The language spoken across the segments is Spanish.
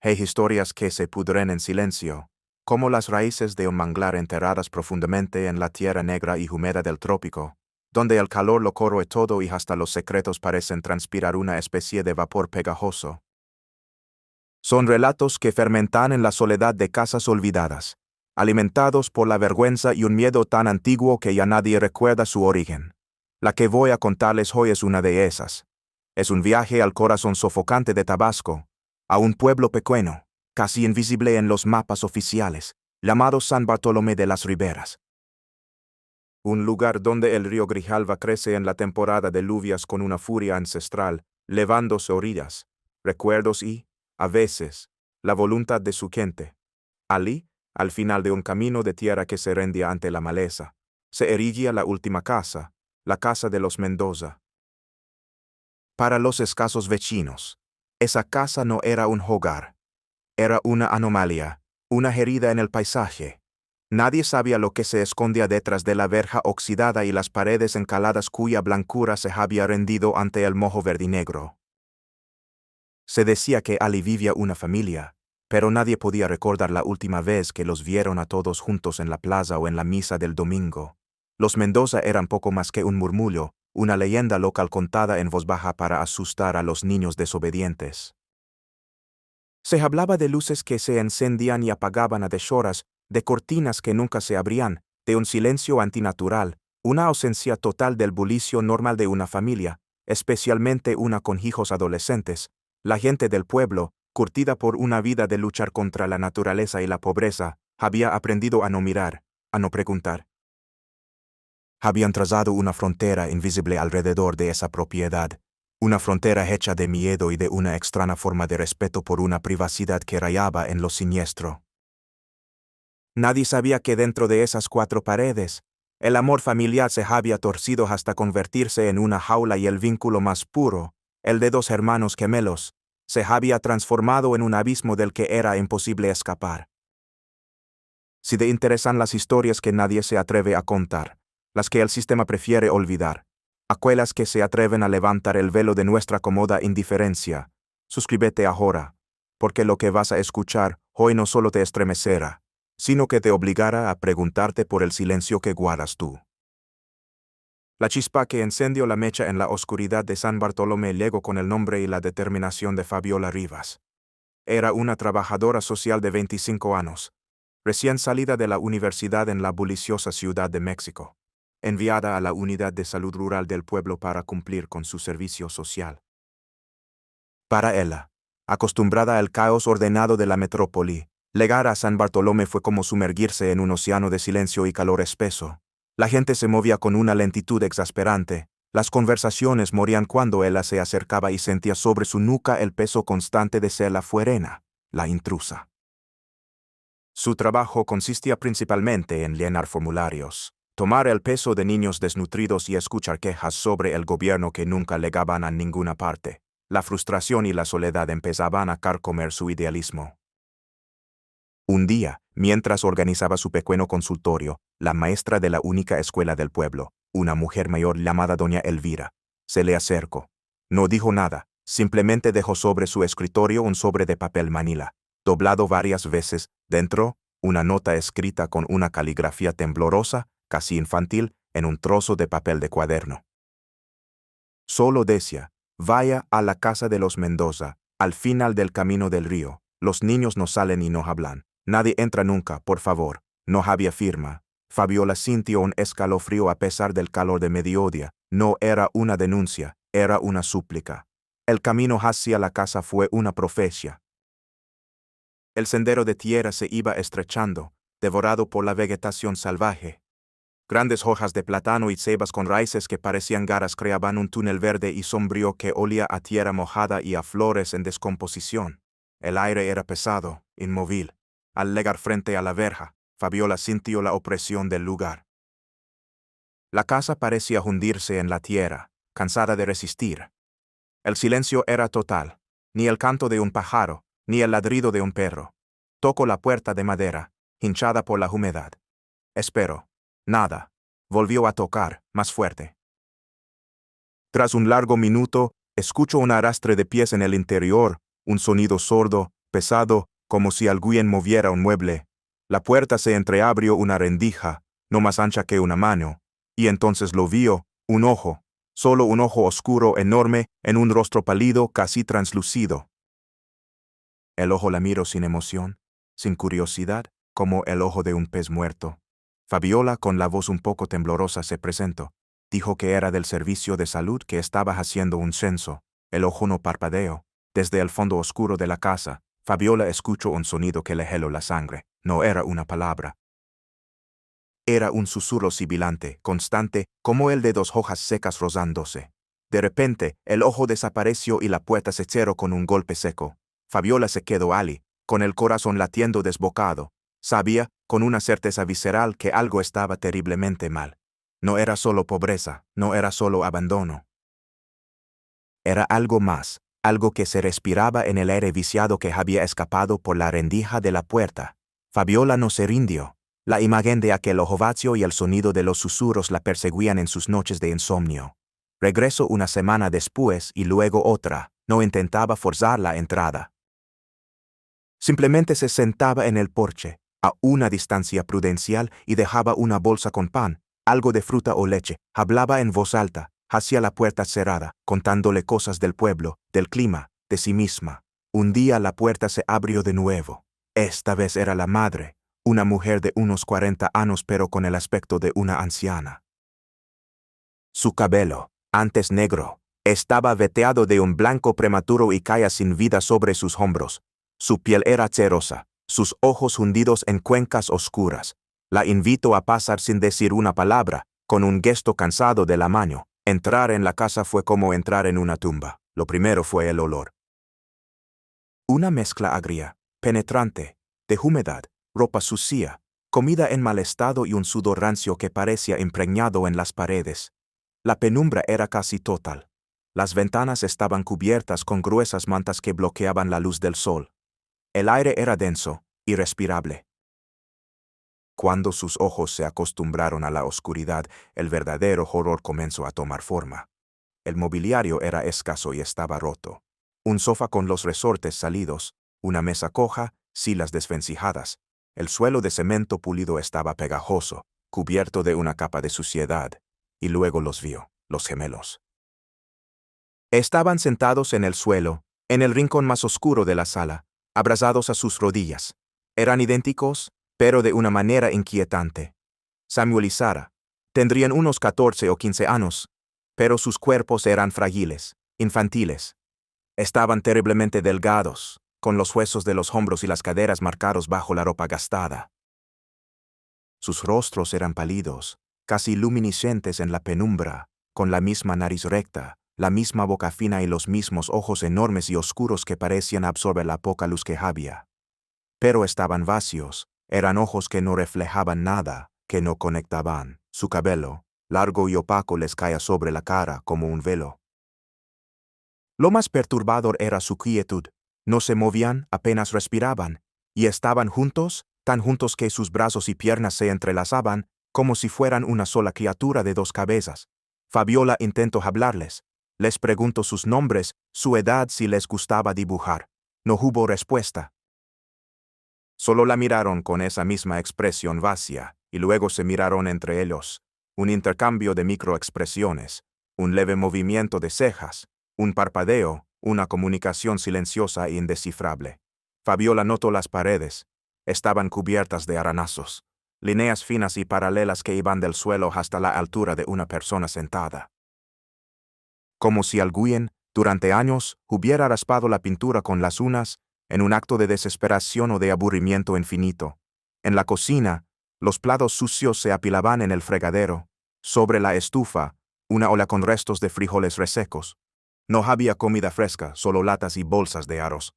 Hay historias que se pudren en silencio, como las raíces de un manglar enterradas profundamente en la tierra negra y húmeda del trópico, donde el calor lo corroe todo y hasta los secretos parecen transpirar una especie de vapor pegajoso. Son relatos que fermentan en la soledad de casas olvidadas, alimentados por la vergüenza y un miedo tan antiguo que ya nadie recuerda su origen. La que voy a contarles hoy es una de esas. Es un viaje al corazón sofocante de Tabasco, a un pueblo pequeño, casi invisible en los mapas oficiales, llamado San Bartolomé de las Riberas. Un lugar donde el río Grijalva crece en la temporada de lluvias con una furia ancestral, levándose orillas, recuerdos y, a veces, la voluntad de su gente. Allí, al final de un camino de tierra que se rendía ante la maleza, se erigía la última casa, la casa de los Mendoza. Para los escasos vecinos, esa casa no era un hogar. Era una anomalía, una herida en el paisaje. Nadie sabía lo que se escondía detrás de la verja oxidada y las paredes encaladas cuya blancura se había rendido ante el moho verdinegro. Se decía que allí vivía una familia, pero nadie podía recordar la última vez que los vieron a todos juntos en la plaza o en la misa del domingo. Los Mendoza eran poco más que un murmullo, una leyenda local contada en voz baja para asustar a los niños desobedientes. Se hablaba de luces que se encendían y apagaban a deshoras, de cortinas que nunca se abrían, de un silencio antinatural, una ausencia total del bullicio normal de una familia, especialmente una con hijos adolescentes. La gente del pueblo, curtida por una vida de luchar contra la naturaleza y la pobreza, había aprendido a no mirar, a no preguntar. Habían trazado una frontera invisible alrededor de esa propiedad, una frontera hecha de miedo y de una extraña forma de respeto por una privacidad que rayaba en lo siniestro. Nadie sabía que dentro de esas cuatro paredes, el amor familiar se había torcido hasta convertirse en una jaula y el vínculo más puro, el de dos hermanos gemelos, se había transformado en un abismo del que era imposible escapar. Si te interesan las historias que nadie se atreve a contar, las que el sistema prefiere olvidar, aquellas que se atreven a levantar el velo de nuestra cómoda indiferencia, suscríbete ahora, porque lo que vas a escuchar hoy no solo te estremecerá, sino que te obligará a preguntarte por el silencio que guardas tú. La chispa que encendió la mecha en la oscuridad de San Bartolomé llegó con el nombre y la determinación de Fabiola Rivas. Era una trabajadora social de 25 años, recién salida de la universidad en la bulliciosa Ciudad de México, enviada a la unidad de salud rural del pueblo para cumplir con su servicio social. Para ella, acostumbrada al caos ordenado de la metrópoli, llegar a San Bartolomé fue como sumergirse en un océano de silencio y calor espeso. La gente se movía con una lentitud exasperante, las conversaciones morían cuando ella se acercaba y sentía sobre su nuca el peso constante de ser la fuerena, la intrusa. Su trabajo consistía principalmente en llenar formularios, tomar el peso de niños desnutridos y escuchar quejas sobre el gobierno que nunca llegaban a ninguna parte. La frustración y la soledad empezaban a carcomer su idealismo. Un día, mientras organizaba su pequeño consultorio, la maestra de la única escuela del pueblo, una mujer mayor llamada doña Elvira, se le acercó. No dijo nada, simplemente dejó sobre su escritorio un sobre de papel manila, doblado varias veces, dentro, una nota escrita con una caligrafía temblorosa, casi infantil, en un trozo de papel de cuaderno. Solo decía: vaya a la casa de los Mendoza, al final del camino del río, los niños no salen y no hablan. Nadie entra nunca, por favor. No había firma. Fabiola sintió un escalofrío a pesar del calor de mediodía. No era una denuncia, era una súplica. El camino hacia la casa fue una profecía. El sendero de tierra se iba estrechando, devorado por la vegetación salvaje. Grandes hojas de plátano y cebas con raíces que parecían garras creaban un túnel verde y sombrío que olía a tierra mojada y a flores en descomposición. El aire era pesado, inmóvil. Al llegar frente a la verja, Fabiola sintió la opresión del lugar. La casa parecía hundirse en la tierra, cansada de resistir. El silencio era total, ni el canto de un pájaro, ni el ladrido de un perro. Tocó la puerta de madera, hinchada por la humedad. Esperó. Nada. Volvió a tocar, más fuerte. Tras un largo minuto, escuchó un arrastre de pies en el interior, un sonido sordo, pesado, como si alguien moviera un mueble. La puerta se entreabrió una rendija, no más ancha que una mano, y entonces lo vio, un ojo, solo un ojo oscuro enorme en un rostro pálido casi translúcido. El ojo la miró sin emoción, sin curiosidad, como el ojo de un pez muerto. Fabiola, con la voz un poco temblorosa, se presentó. Dijo que era del servicio de salud, que estaba haciendo un censo. El ojo no parpadeó. Desde el fondo oscuro de la casa, Fabiola escuchó un sonido que le heló la sangre. No era una palabra. Era un susurro sibilante, constante, como el de dos hojas secas rozándose. De repente, el ojo desapareció y la puerta se cerró con un golpe seco. Fabiola se quedó allí, con el corazón latiendo desbocado. Sabía, con una certeza visceral, que algo estaba terriblemente mal. No era solo pobreza, no era solo abandono. Era algo más, algo que se respiraba en el aire viciado que había escapado por la rendija de la puerta. Fabiola no se rindió. La imagen de aquel ojo vacío y el sonido de los susurros la perseguían en sus noches de insomnio. Regresó una semana después y luego otra. No intentaba forzar la entrada. Simplemente se sentaba en el porche, a una distancia prudencial, y dejaba una bolsa con pan, algo de fruta o leche. Hablaba en voz alta, hacia la puerta cerrada, contándole cosas del pueblo, del clima, de sí misma. Un día la puerta se abrió de nuevo. Esta vez era la madre, una mujer de unos 40 años pero con el aspecto de una anciana. Su cabello, antes negro, estaba veteado de un blanco prematuro y caía sin vida sobre sus hombros. Su piel era cerosa, sus ojos hundidos en cuencas oscuras. La invitó a pasar sin decir una palabra, con un gesto cansado de la mano. Entrar en la casa fue como entrar en una tumba. Lo primero fue el olor. Una mezcla agria, penetrante, de humedad, ropa sucia, comida en mal estado y un sudor rancio que parecía impregnado en las paredes. La penumbra era casi total. Las ventanas estaban cubiertas con gruesas mantas que bloqueaban la luz del sol. El aire era denso, irrespirable. Cuando sus ojos se acostumbraron a la oscuridad, el verdadero horror comenzó a tomar forma. El mobiliario era escaso y estaba roto. Un sofá con los resortes salidos, una mesa coja, sillas desvencijadas. El suelo de cemento pulido estaba pegajoso, cubierto de una capa de suciedad. Y luego los vio, los gemelos. Estaban sentados en el suelo, en el rincón más oscuro de la sala, abrazados a sus rodillas. Eran idénticos, pero de una manera inquietante. Samuel y Sara tendrían unos 14 o 15 años, pero sus cuerpos eran frágiles, infantiles. Estaban terriblemente delgados, con los huesos de los hombros y las caderas marcados bajo la ropa gastada. Sus rostros eran pálidos, casi luminiscentes en la penumbra, con la misma nariz recta, la misma boca fina y los mismos ojos enormes y oscuros que parecían absorber la poca luz que había. Pero estaban vacíos, eran ojos que no reflejaban nada, que no conectaban. Su cabello, largo y opaco, les caía sobre la cara como un velo. Lo más perturbador era su quietud. No se movían, apenas respiraban, y estaban juntos, tan juntos que sus brazos y piernas se entrelazaban, como si fueran una sola criatura de dos cabezas. Fabiola intentó hablarles. Les preguntó sus nombres, su edad, si les gustaba dibujar. No hubo respuesta. Solo la miraron con esa misma expresión vacía, y luego se miraron entre ellos. Un intercambio de microexpresiones, un leve movimiento de cejas, un parpadeo, una comunicación silenciosa e indescifrable. Fabiola notó las paredes. Estaban cubiertas de aranazos, líneas finas y paralelas que iban del suelo hasta la altura de una persona sentada. Como si alguien, durante años, hubiera raspado la pintura con las uñas, en un acto de desesperación o de aburrimiento infinito. En la cocina, los platos sucios se apilaban en el fregadero. Sobre la estufa, una olla con restos de frijoles resecos. No había comida fresca, solo latas y bolsas de arroz.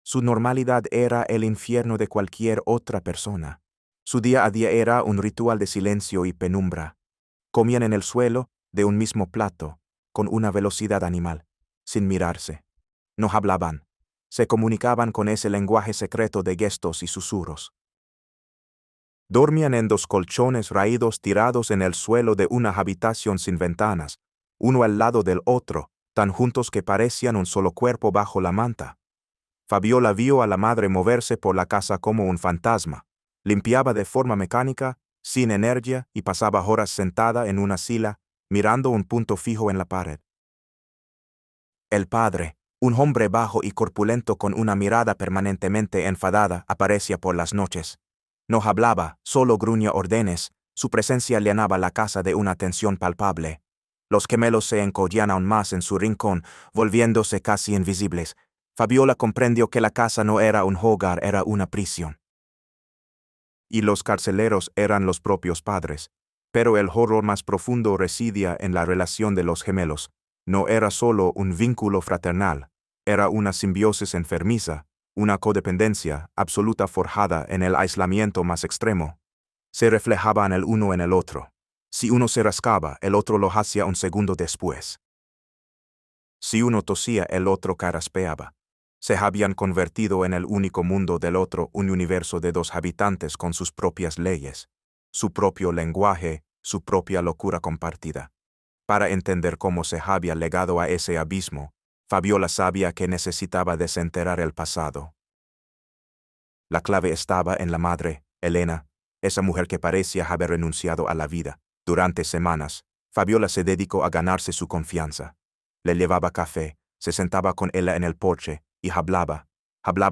Su normalidad era el infierno de cualquier otra persona. Su día a día era un ritual de silencio y penumbra. Comían en el suelo, de un mismo plato, con una velocidad animal, sin mirarse. No hablaban. Se comunicaban con ese lenguaje secreto de gestos y susurros. Dormían en dos colchones raídos tirados en el suelo de una habitación sin ventanas, uno al lado del otro, tan juntos que parecían un solo cuerpo bajo la manta. Fabiola vio a la madre moverse por la casa como un fantasma. Limpiaba de forma mecánica, sin energía, y pasaba horas sentada en una silla, mirando un punto fijo en la pared. El padre, un hombre bajo y corpulento con una mirada permanentemente enfadada, aparecía por las noches. No hablaba, solo gruñía órdenes. Su presencia llenaba la casa de una tensión palpable. Los gemelos se encogían aún más en su rincón, volviéndose casi invisibles. Fabiola comprendió que la casa no era un hogar, era una prisión. Y los carceleros eran los propios padres. Pero el horror más profundo residía en la relación de los gemelos. No era solo un vínculo fraternal, era una simbiosis enfermiza, una codependencia absoluta forjada en el aislamiento más extremo. Se reflejaban el uno en el otro. Si uno se rascaba, el otro lo hacía un segundo después. Si uno tosía, el otro carraspeaba. Se habían convertido en el único mundo del otro, un universo de dos habitantes con sus propias leyes, su propio lenguaje, su propia locura compartida. Para entender cómo se había legado a ese abismo, Fabiola sabía que necesitaba desenterrar el pasado. La clave estaba en la madre, Elena, esa mujer que parecía haber renunciado a la vida. Durante semanas, Fabiola se dedicó a ganarse su confianza. Le llevaba café, se sentaba con ella en el porche y hablaba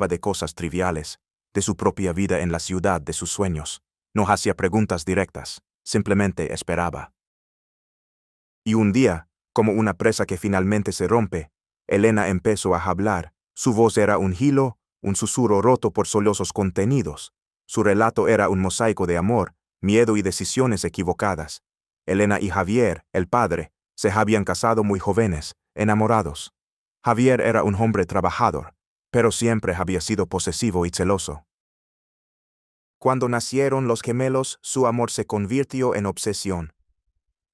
de cosas triviales, de su propia vida en la ciudad, de sus sueños. No hacía preguntas directas, simplemente esperaba. Y un día, como una presa que finalmente se rompe, Elena empezó a hablar. Su voz era un hilo, un susurro roto por sollozos contenidos. Su relato era un mosaico de amor, miedo y decisiones equivocadas. Elena y Javier, el padre, se habían casado muy jóvenes, enamorados. Javier era un hombre trabajador, pero siempre había sido posesivo y celoso. Cuando nacieron los gemelos, su amor se convirtió en obsesión.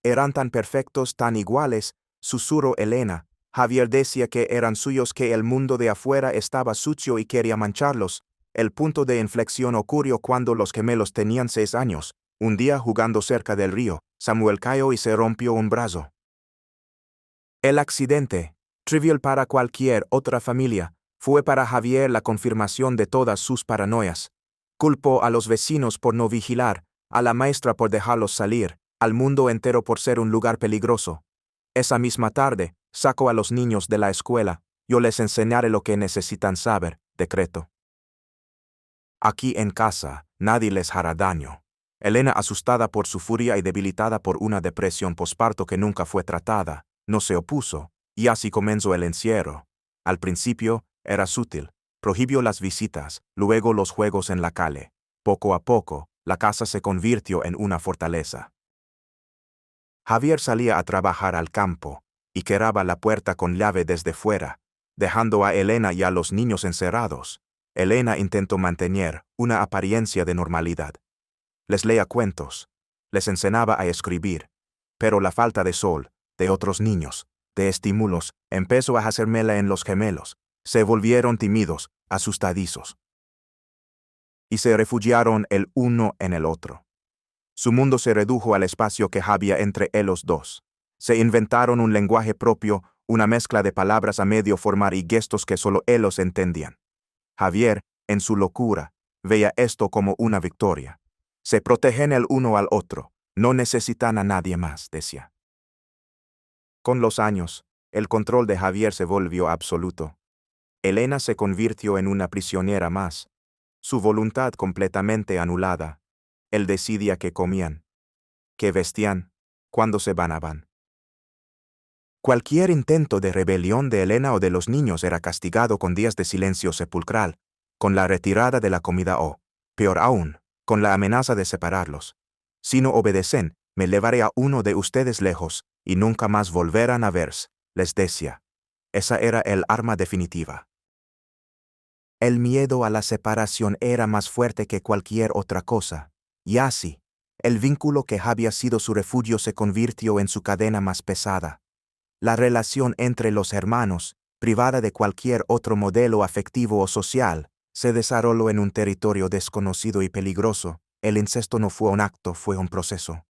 Eran tan perfectos, tan iguales, susurró Elena. Javier decía que eran suyos, que el mundo de afuera estaba sucio y quería mancharlos. El punto de inflexión ocurrió cuando los gemelos tenían 6 años. Un día, jugando cerca del río, Samuel cayó y se rompió un brazo. El accidente, trivial para cualquier otra familia, fue para Javier la confirmación de todas sus paranoias. Culpó a los vecinos por no vigilar, a la maestra por dejarlos salir, al mundo entero por ser un lugar peligroso. Esa misma tarde, sacó a los niños de la escuela. Yo les enseñaré lo que necesitan saber, decretó. Aquí en casa, nadie les hará daño. Elena, asustada por su furia y debilitada por una depresión posparto que nunca fue tratada, no se opuso, y así comenzó el encierro. Al principio, era sutil. Prohibió las visitas, luego los juegos en la calle. Poco a poco, la casa se convirtió en una fortaleza. Javier salía a trabajar al campo, y cerraba la puerta con llave desde fuera, dejando a Elena y a los niños encerrados. Elena intentó mantener una apariencia de normalidad. Les leía cuentos, les enseñaba a escribir, pero la falta de sol, de otros niños, de estímulos, empezó a hacérmela en los gemelos. Se volvieron tímidos, asustadizos. Y se refugiaron el uno en el otro. Su mundo se redujo al espacio que había entre ellos dos. Se inventaron un lenguaje propio, una mezcla de palabras a medio formar y gestos que solo ellos entendían. Javier, en su locura, veía esto como una victoria. Se protegen el uno al otro, no necesitan a nadie más, decía. Con los años, el control de Javier se volvió absoluto. Elena se convirtió en una prisionera más, su voluntad completamente anulada. Él decidía qué comían, qué vestían, cuándo se bañaban. Cualquier intento de rebelión de Elena o de los niños era castigado con días de silencio sepulcral, con la retirada de la comida o, peor aún, con la amenaza de separarlos. Si no obedecen, me llevaré a uno de ustedes lejos, y nunca más volverán a verse, les decía. Esa era el arma definitiva. El miedo a la separación era más fuerte que cualquier otra cosa, y así, el vínculo que había sido su refugio se convirtió en su cadena más pesada. La relación entre los hermanos, privada de cualquier otro modelo afectivo o social, se desarrolló en un territorio desconocido y peligroso. El incesto no fue un acto, fue un proceso.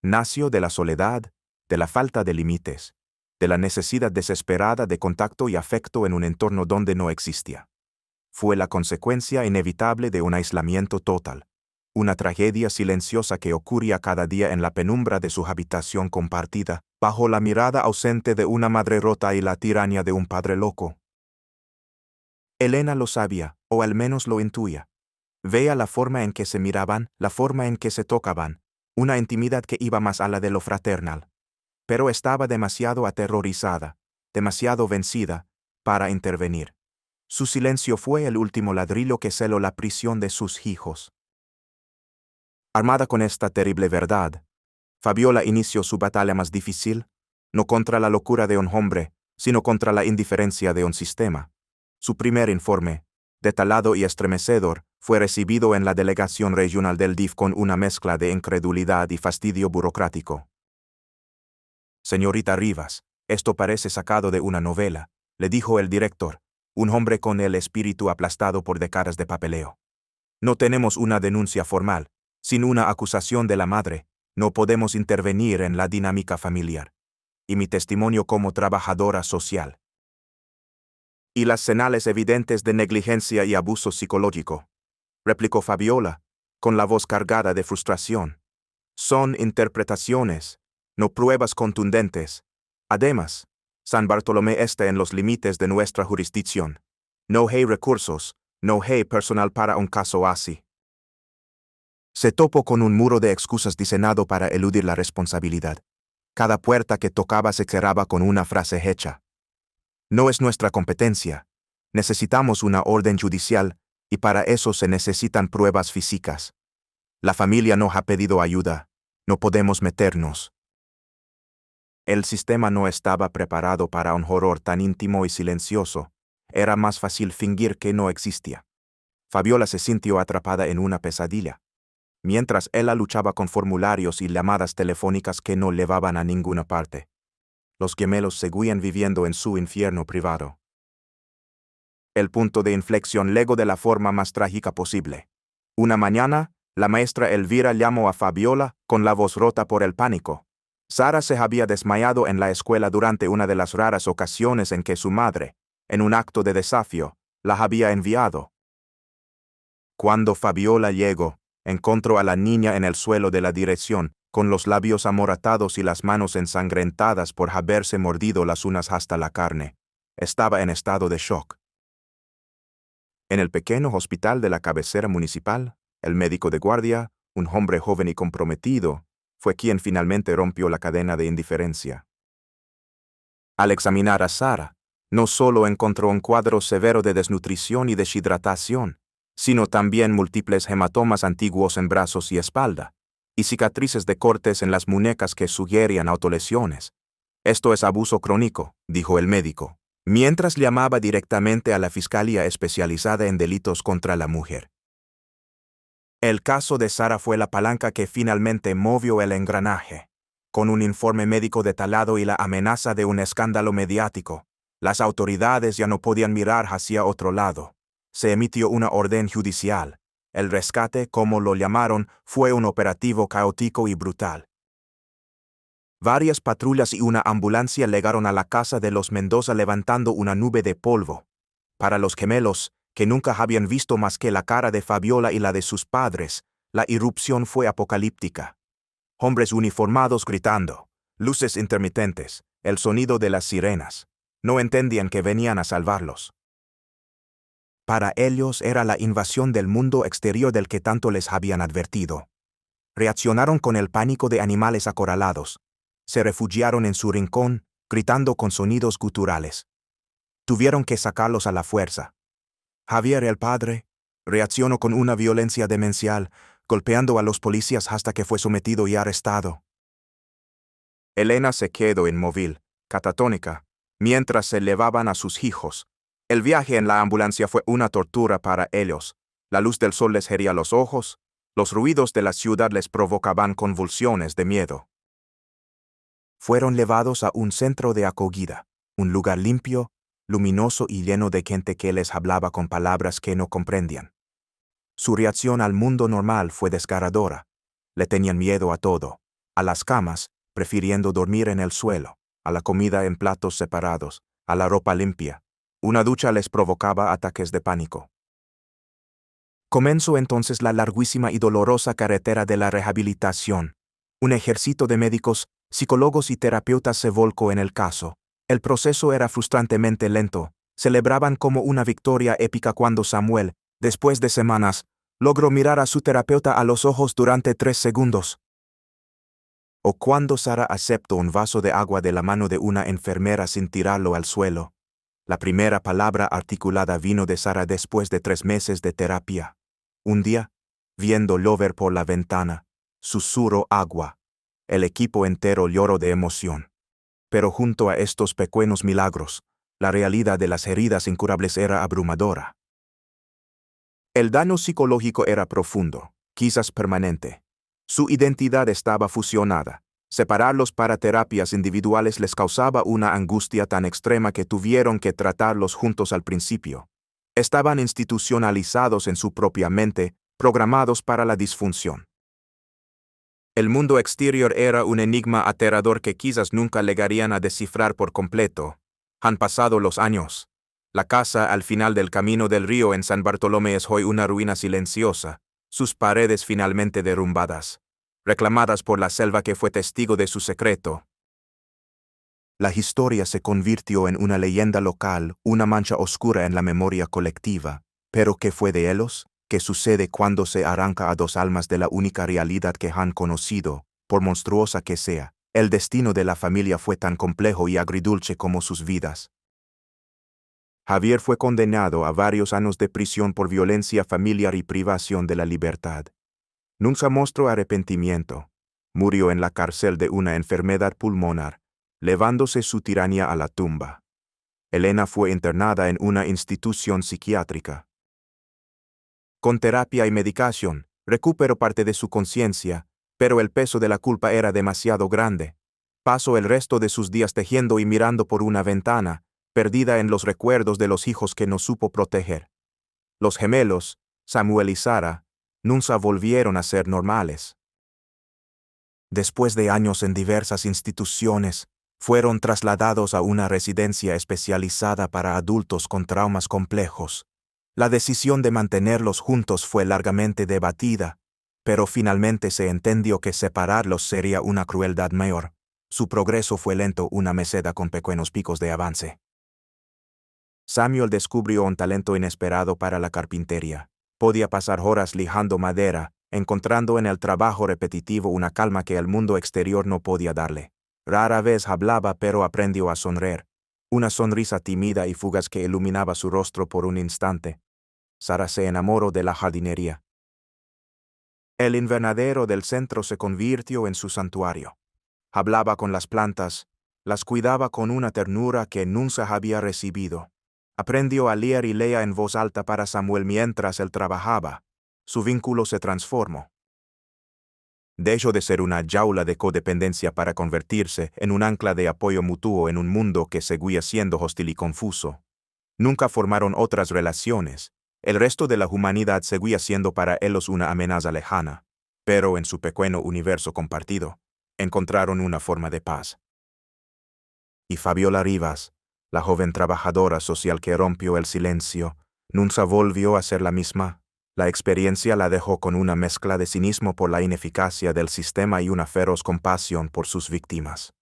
Nació de la soledad, de la falta de límites, de la necesidad desesperada de contacto y afecto en un entorno donde no existía. Fue la consecuencia inevitable de un aislamiento total, una tragedia silenciosa que ocurría cada día en la penumbra de su habitación compartida, bajo la mirada ausente de una madre rota y la tiranía de un padre loco. Elena lo sabía, o al menos lo intuía. Veía la forma en que se miraban, la forma en que se tocaban, una intimidad que iba más allá de lo fraternal. Pero estaba demasiado aterrorizada, demasiado vencida, para intervenir. Su silencio fue el último ladrillo que celó la prisión de sus hijos. Armada con esta terrible verdad, Fabiola inició su batalla más difícil, no contra la locura de un hombre, sino contra la indiferencia de un sistema. Su primer informe, detallado y estremecedor, fue recibido en la delegación regional del DIF con una mezcla de incredulidad y fastidio burocrático. «Señorita Rivas, esto parece sacado de una novela», le dijo el director, un hombre con el espíritu aplastado por décadas de papeleo. «No tenemos una denuncia formal. Sin una acusación de la madre, no podemos intervenir en la dinámica familiar. Y mi testimonio como trabajadora social. Y las señales evidentes de negligencia y abuso psicológico», replicó Fabiola, con la voz cargada de frustración. «Son interpretaciones, no pruebas contundentes. Además, San Bartolomé está en los límites de nuestra jurisdicción. No hay recursos, no hay personal para un caso así». Se topó con un muro de excusas diseñado para eludir la responsabilidad. Cada puerta que tocaba se cerraba con una frase hecha. «No es nuestra competencia. Necesitamos una orden judicial, y para eso se necesitan pruebas físicas. La familia no ha pedido ayuda. No podemos meternos». El sistema no estaba preparado para un horror tan íntimo y silencioso. Era más fácil fingir que no existía. Fabiola se sintió atrapada en una pesadilla. Mientras ella luchaba con formularios y llamadas telefónicas que no llevaban a ninguna parte. Los gemelos seguían viviendo en su infierno privado. El punto de inflexión llegó de la forma más trágica posible. Una mañana, la maestra Elvira llamó a Fabiola con la voz rota por el pánico. Sara se había desmayado en la escuela durante una de las raras ocasiones en que su madre, en un acto de desafío, la había enviado. Cuando Fabiola llegó, encontró a la niña en el suelo de la dirección, con los labios amoratados y las manos ensangrentadas por haberse mordido las uñas hasta la carne. Estaba en estado de shock. En el pequeño hospital de la cabecera municipal, el médico de guardia, un hombre joven y comprometido, fue quien finalmente rompió la cadena de indiferencia. Al examinar a Sara, no solo encontró un cuadro severo de desnutrición y deshidratación, sino también múltiples hematomas antiguos en brazos y espalda, y cicatrices de cortes en las muñecas que sugerían autolesiones. «Esto es abuso crónico», dijo el médico, mientras llamaba directamente a la Fiscalía Especializada en Delitos contra la Mujer. El caso de Sara fue la palanca que finalmente movió el engranaje. Con un informe médico detallado y la amenaza de un escándalo mediático, las autoridades ya no podían mirar hacia otro lado. Se emitió una orden judicial. El rescate, como lo llamaron, fue un operativo caótico y brutal. Varias patrullas y una ambulancia llegaron a la casa de los Mendoza levantando una nube de polvo. Para los gemelos, que nunca habían visto más que la cara de Fabiola y la de sus padres, la irrupción fue apocalíptica. Hombres uniformados gritando, luces intermitentes, el sonido de las sirenas. No entendían que venían a salvarlos. Para ellos era la invasión del mundo exterior del que tanto les habían advertido. Reaccionaron con el pánico de animales acorralados. Se refugiaron en su rincón, gritando con sonidos guturales. Tuvieron que sacarlos a la fuerza. Javier, el padre, reaccionó con una violencia demencial, golpeando a los policías hasta que fue sometido y arrestado. Elena se quedó inmóvil, catatónica, mientras se llevaban a sus hijos. El viaje en la ambulancia fue una tortura para ellos. La luz del sol les hería los ojos, los ruidos de la ciudad les provocaban convulsiones de miedo. Fueron llevados a un centro de acogida, un lugar limpio, luminoso y lleno de gente que les hablaba con palabras que no comprendían. Su reacción al mundo normal fue desgarradora. Le tenían miedo a todo, a las camas, prefiriendo dormir en el suelo. a la comida en platos separados, a la ropa limpia. Una ducha les provocaba ataques de pánico. Comenzó entonces la larguísima y dolorosa carretera de la rehabilitación. Un ejército de médicos, psicólogos y terapeutas se volcó en el caso. El proceso era frustrantemente lento. Celebraban como una victoria épica cuando Samuel, después de semanas, logró mirar a su terapeuta a los ojos durante 3 segundos. O cuando Sara aceptó un vaso de agua de la mano de una enfermera sin tirarlo al suelo. La primera palabra articulada vino de Sara después de 3 meses de terapia. Un día, viendo llover por la ventana, susurró agua. El equipo entero lloró de emoción. Pero junto a estos pequeños milagros, la realidad de las heridas incurables era abrumadora. El daño psicológico era profundo, quizás permanente. Su identidad estaba fusionada. Separarlos para terapias individuales les causaba una angustia tan extrema que tuvieron que tratarlos juntos al principio. Estaban institucionalizados en su propia mente, programados para la disfunción. El mundo exterior era un enigma aterrador que quizás nunca llegarían a descifrar por completo. Han pasado los años. La casa al final del camino del río en San Bartolomé es hoy una ruina silenciosa, sus paredes finalmente derrumbadas, reclamadas por la selva que fue testigo de su secreto. La historia se convirtió en una leyenda local, una mancha oscura en la memoria colectiva. ¿Pero qué fue de ellos? ¿Qué sucede cuando se arranca a 2 almas de la única realidad que han conocido, por monstruosa que sea? El destino de la familia fue tan complejo y agridulce como sus vidas. Javier fue condenado a varios años de prisión por violencia familiar y privación de la libertad. Nunca mostró arrepentimiento. Murió en la cárcel de una enfermedad pulmonar, llevándose su tiranía a la tumba. Elena fue internada en una institución psiquiátrica. Con terapia y medicación, recuperó parte de su conciencia, pero el peso de la culpa era demasiado grande. Pasó el resto de sus días tejiendo y mirando por una ventana, perdida en los recuerdos de los hijos que no supo proteger. Los gemelos, Samuel y Sara, nunca volvieron a ser normales. Después de años en diversas instituciones, fueron trasladados a una residencia especializada para adultos con traumas complejos. La decisión de mantenerlos juntos fue largamente debatida, pero finalmente se entendió que separarlos sería una crueldad mayor. Su progreso fue lento, una meseta con pequeños picos de avance. Samuel descubrió un talento inesperado para la carpintería. Podía pasar horas lijando madera, encontrando en el trabajo repetitivo una calma que el mundo exterior no podía darle. Rara vez hablaba, pero aprendió a sonreír. Una sonrisa tímida y fugaz que iluminaba su rostro por un instante. Sara se enamoró de la jardinería. El invernadero del centro se convirtió en su santuario. Hablaba con las plantas, las cuidaba con una ternura que nunca había recibido. Aprendió a leer y leer en voz alta para Samuel mientras él trabajaba. Su vínculo se transformó. Dejó de ser una jaula de codependencia para convertirse en un ancla de apoyo mutuo en un mundo que seguía siendo hostil y confuso. Nunca formaron otras relaciones. El resto de la humanidad seguía siendo para ellos una amenaza lejana. Pero en su pequeño universo compartido, encontraron una forma de paz. Y Fabiola Rivas, la joven trabajadora social que rompió el silencio, nunca volvió a ser la misma. La experiencia la dejó con una mezcla de cinismo por la ineficacia del sistema y una feroz compasión por sus víctimas.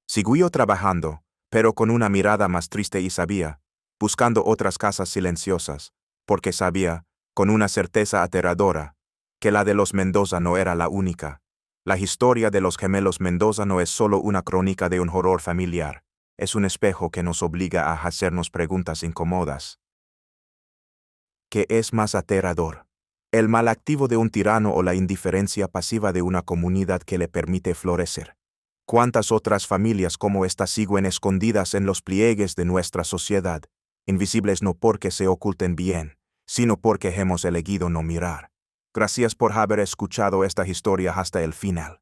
Siguió trabajando, pero con una mirada más triste y sabia, buscando otras casas silenciosas, porque sabía, con una certeza aterradora, que la de los Mendoza no era la única. La historia de los gemelos Mendoza no es solo una crónica de un horror familiar, es un espejo que nos obliga a hacernos preguntas incómodas. ¿Qué es más aterrador? ¿El mal activo de un tirano o la indiferencia pasiva de una comunidad que le permite florecer? ¿Cuántas otras familias como esta siguen escondidas en los pliegues de nuestra sociedad, invisibles no porque se oculten bien, sino porque hemos elegido no mirar? Gracias por haber escuchado esta historia hasta el final.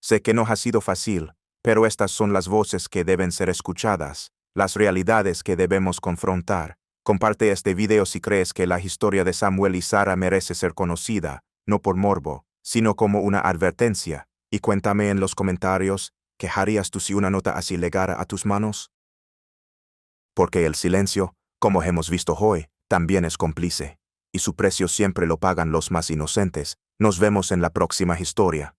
Sé que no ha sido fácil, pero estas son las voces que deben ser escuchadas, las realidades que debemos confrontar. Comparte este video si crees que la historia de Samuel y Sara merece ser conocida, no por morbo, sino como una advertencia, y cuéntame en los comentarios, ¿Qué harías tú si una nota así llegara a tus manos? Porque el silencio, como hemos visto hoy, también es cómplice, y su precio siempre lo pagan los más inocentes. Nos vemos en la próxima historia.